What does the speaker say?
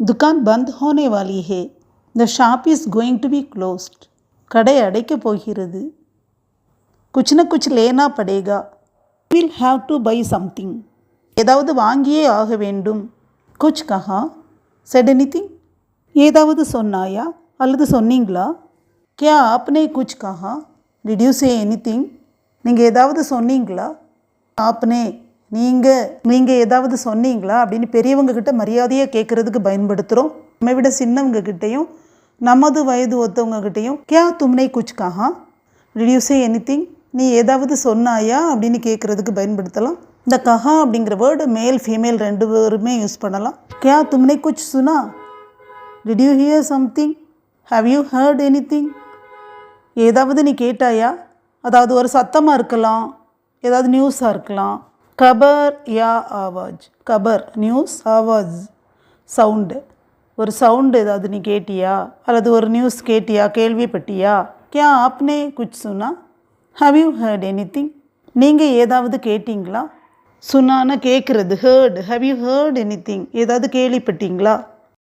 दुकान बंद होने वाली है. The shop is going to be closed. கடை அடைக்க போகிறது. कुछ न कुछ लेना पड़ेगा. Will have to buy something. ஏதாவது வாங்கியே ஆக வேண்டும். कुछ कहा. Said anything. ஏதாவது சொன்னாயா அல்லது சொன்னீங்களா? क्या आपने कुछ कहा? Did you say anything? நீங்கள் ஏதாவது சொன்னீங்களா? आपने நீங்கள் ஏதாவது சொன்னீங்களா அப்படின்னு பெரியவங்க கிட்ட மரியாதையாக கேட்குறதுக்கு பயன்படுத்துகிறோம். நம்மை விட சின்னவங்க கிட்டேயும் நமது வயது ஒத்தவங்க கிட்டேயும் क्या तुमने कुछ कहा? Did you say anything? நீ ஏதாவது சொன்னாயா அப்படின்னு கேட்குறதுக்கு பயன்படுத்தலாம். இந்த கஹா அப்படிங்கிற வேர்டு மேல் ஃபீமேல் ரெண்டு பேருமே யூஸ் பண்ணலாம். क्या तुमने कुछ सुना? Did you hear something? Have you heard anything? ஏதாவது நீ கேட்டாயா? அதாவது ஒரு சத்தமாக இருக்கலாம், ஏதாவது நியூஸாக இருக்கலாம். கபர் யா ஆவாஜ். கபர் நியூஸ், ஆவாஜ் சவுண்டு. ஒரு சவுண்டு ஏதாவது நீ கேட்டியா அல்லது ஒரு நியூஸ் கேட்டியா, கேள்விப்பட்டியா? क्या आपने कुछ सुना? Have you heard anything? நீங்கள் ஏதாவது கேட்டிங்களா? சுனான கேட்குறது, haired. Have you heard anything? ஏதாவது கேள்விப்பட்டீங்களா?